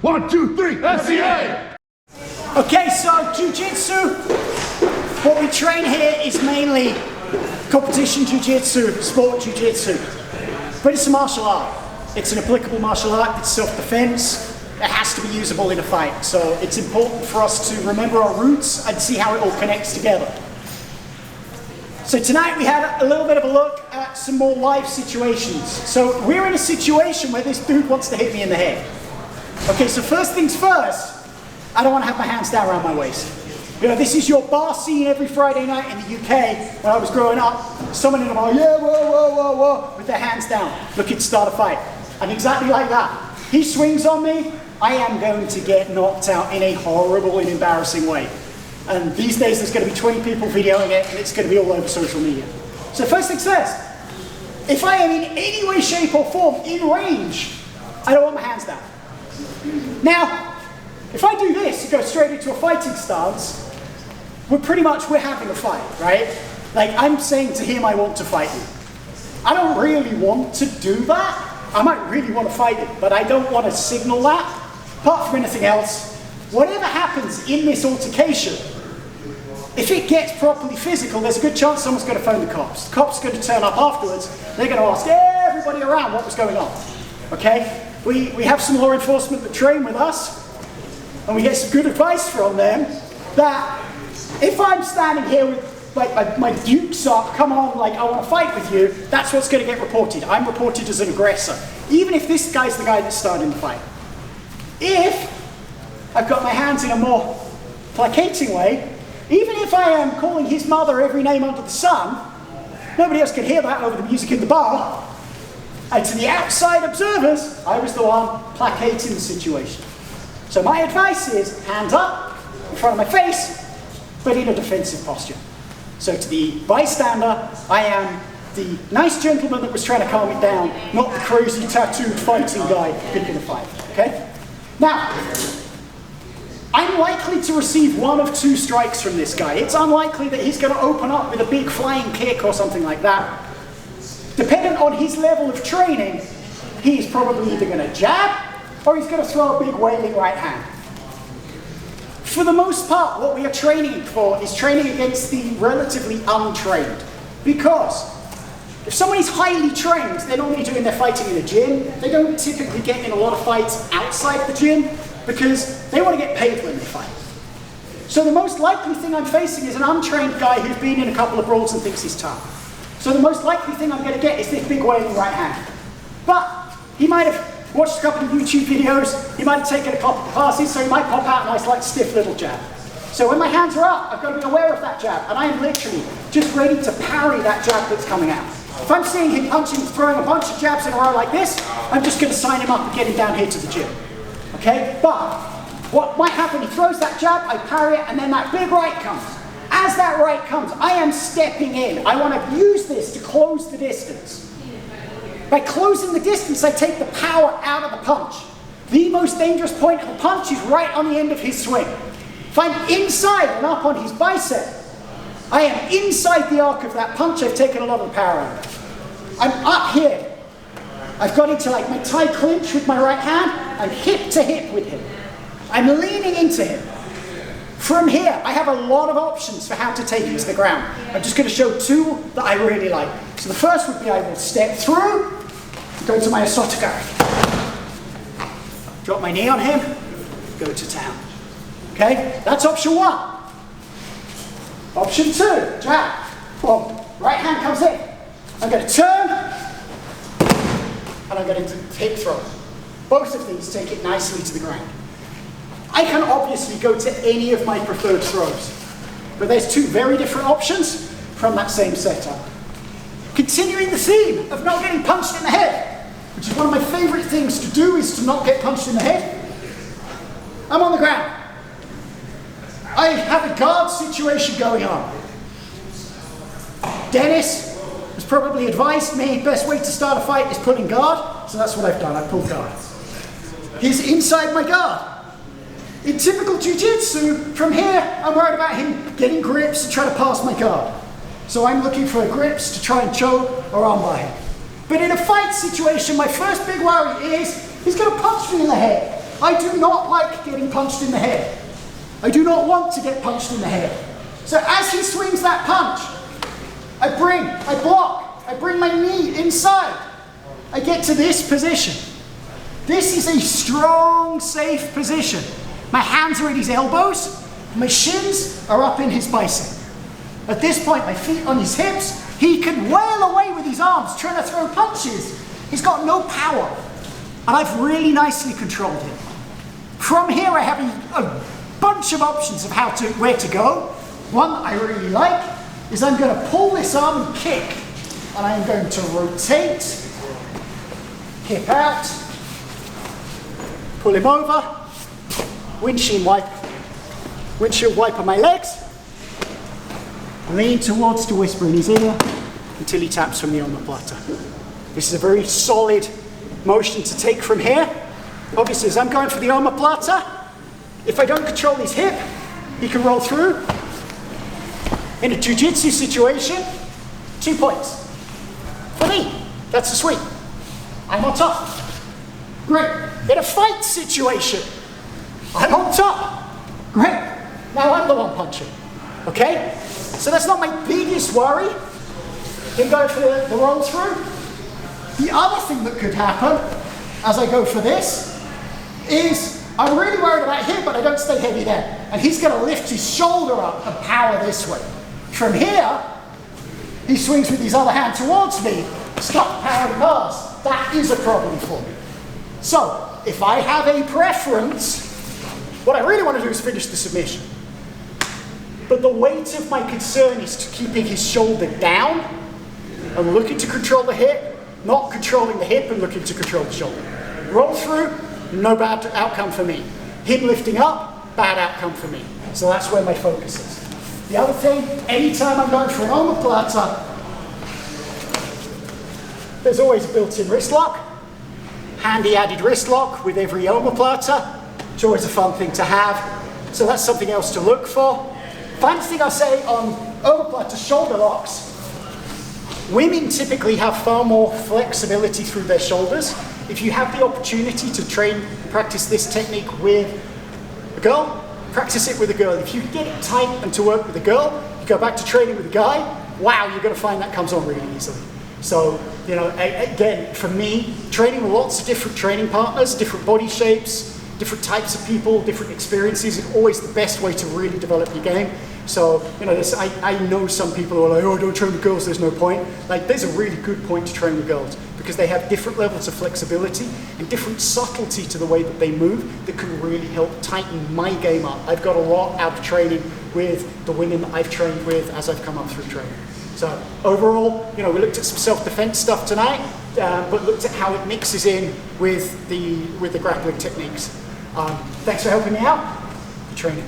1, 2, 3, FCA! Okay, so Jiu-Jitsu, what we train here is mainly competition Jiu-Jitsu, sport Jiu-Jitsu. But it's a martial art. It's an applicable martial art, it's self-defense. It has to be usable in a fight. So it's important for us to remember our roots and see how it all connects together. So tonight we had a little bit of a look at some more live situations. So we're in a situation where this dude wants to hit me in the head. Okay, so first things first, I don't want to have my hands down around my waist. You know, this is your bar scene every Friday night in the UK. When I was growing up, someone in the bar, yeah, whoa, whoa, whoa, whoa, with their hands down, looking to start a fight. And exactly like that, he swings on me, I am going to get knocked out in a horrible and embarrassing way. And these days there's going to be 20 people videoing it and it's going to be all over social media. So first things first, if I am in any way, shape or form in range, I don't want my hands down. Now, if I do this and go straight into a fighting stance, we're having a fight, right? Like I'm saying to him, I want to fight you. I don't really want to do that. I might really want to fight him, but I don't want to signal that. Apart from anything else, whatever happens in this altercation, if it gets properly physical, there's a good chance someone's going to phone the cops. The cops are going to turn up afterwards. They're going to ask everybody around what was going on. Okay? We have some law enforcement that train with us, and we get some good advice from them that if I'm standing here with like my dukes up, come on, like I want to fight with you, that's what's going to get reported. I'm reported as an aggressor, even if this guy's the guy that started the fight. If I've got my hands in a more placating way, even if I am calling his mother every name under the sun, nobody else can hear that over the music in the bar. And to the outside observers, I was the one placating the situation. So my advice is hands up in front of my face, but in a defensive posture. So to the bystander, I am the nice gentleman that was trying to calm it down, not the crazy tattooed fighting guy picking a fight. Okay? Now, I'm likely to receive 1 of 2 strikes from this guy. It's unlikely that he's going to open up with a big flying kick or something like that. Dependent on his level of training, he's probably either going to jab or he's going to throw a big wailing right hand. For the most part, what we are training for is training against the relatively untrained. Because if someone is highly trained, they're normally doing their fighting in a gym. They don't typically get in a lot of fights outside the gym because they want to get paid when they fight. So the most likely thing I'm facing is an untrained guy who's been in a couple of brawls and thinks he's tough. So the most likely thing I'm going to get is this big wailing right hand. But he might have watched a couple of YouTube videos, he might have taken a couple of classes, so he might pop out a nice like stiff little jab. So when my hands are up, I've got to be aware of that jab, and I am literally just ready to parry that jab that's coming out. If I'm seeing him punching, throwing a bunch of jabs in a row like this, I'm just going to sign him up and get him down here to the gym. Okay? But what might happen, he throws that jab, I parry it, and then that big right comes. As that right comes, I am stepping in. I want to use this to close the distance. By closing the distance, I take the power out of the punch. The most dangerous point of the punch is right on the end of his swing. If I'm inside and up on his bicep, I am inside the arc of that punch. I've taken a lot of the power out of it. I'm up here. I've got into like my tie clinch with my right hand. I'm hip to hip with him. I'm leaning into him. From here, I have a lot of options for how to take him to the ground. I'm just going to show 2 that I really like. So the first would be I will step through, go to my Osoto Gari. Drop my knee on him, go to town. Okay, that's option 1. Option 2, jab. Well, right hand comes in. I'm going to turn, and I'm going to hip throw. Both of these take it nicely to the ground. I can obviously go to any of my preferred throws, but there's 2 very different options from that same setup. Continuing the theme of not getting punched in the head, which is one of my favorite things to do, is to not get punched in the head. I'm on the ground. I have a guard situation going on. Dennis has probably advised me best way to start a fight is pulling guard, so that's what I've done, I pulled guard. He's inside my guard. In typical Jiu-Jitsu, from here, I'm worried about him getting grips and trying to pass my guard. So I'm looking for grips to try and choke or armbar him. But in a fight situation, my first big worry is he's going to punch me in the head. I do not like getting punched in the head. I do not want to get punched in the head. So as he swings that punch, I block, I bring my knee inside. I get to this position. This is a strong, safe position. My hands are at his elbows, my shins are up in his bicep. At this point, my feet on his hips, he can wail away with his arms, trying to throw punches. He's got no power. And I've really nicely controlled him. From here, I have a bunch of options of where to go. One I really like is I'm going to pull this arm and kick. And I am going to rotate, hip out, pull him over, windshield wipe on my legs, lean towards to whisper in his ear until he taps from the Omoplata. This is a very solid motion to take from here. Obviously, as I'm going for the Omoplata, if I don't control his hip, he can roll through. In a Jiu-Jitsu situation, 2 points. For me, that's a sweep. I'm on top. Great. In a fight situation, I'm on top. Great. Now I'm the one punching. Okay? So that's not my biggest worry. Him going for the roll through. The other thing that could happen as I go for this is I'm really worried about him, but I don't stay heavy there. And he's going to lift his shoulder up and power this way. From here, he swings with his other hand towards me, stop powering past. That is a problem for me. So, if I have a preference, what I really want to do is finish the submission. But the weight of my concern is to keeping his shoulder down and looking to control the hip, not controlling the hip and looking to control the shoulder. Roll through, no bad outcome for me. Him lifting up, bad outcome for me. So that's where my focus is. The other thing, anytime I'm going for an Omoplata, there's always a built-in wrist lock. Handy added wrist lock with every Omoplata. It's always a fun thing to have. So that's something else to look for. Final thing I'll say on Omoplata shoulder locks, women typically have far more flexibility through their shoulders. If you have the opportunity to practice this technique with a girl, practice it with a girl. If you get it tight and to work with a girl, you go back to training with a guy, wow, you're going to find that comes on really easily. So, you know, again, for me, training with lots of different training partners, different body shapes, different types of people, different experiences is always the best way to really develop your game. So, you know, I know some people who are like, oh, don't train with girls, there's no point. Like, there's a really good point to train with girls because they have different levels of flexibility and different subtlety to the way that they move that can really help tighten my game up. I've got a lot out of training with the women that I've trained with as I've come up through training. So overall, you know, we looked at some self-defense stuff tonight, but looked at how it mixes in with the grappling techniques. Thanks for helping me out. Good training.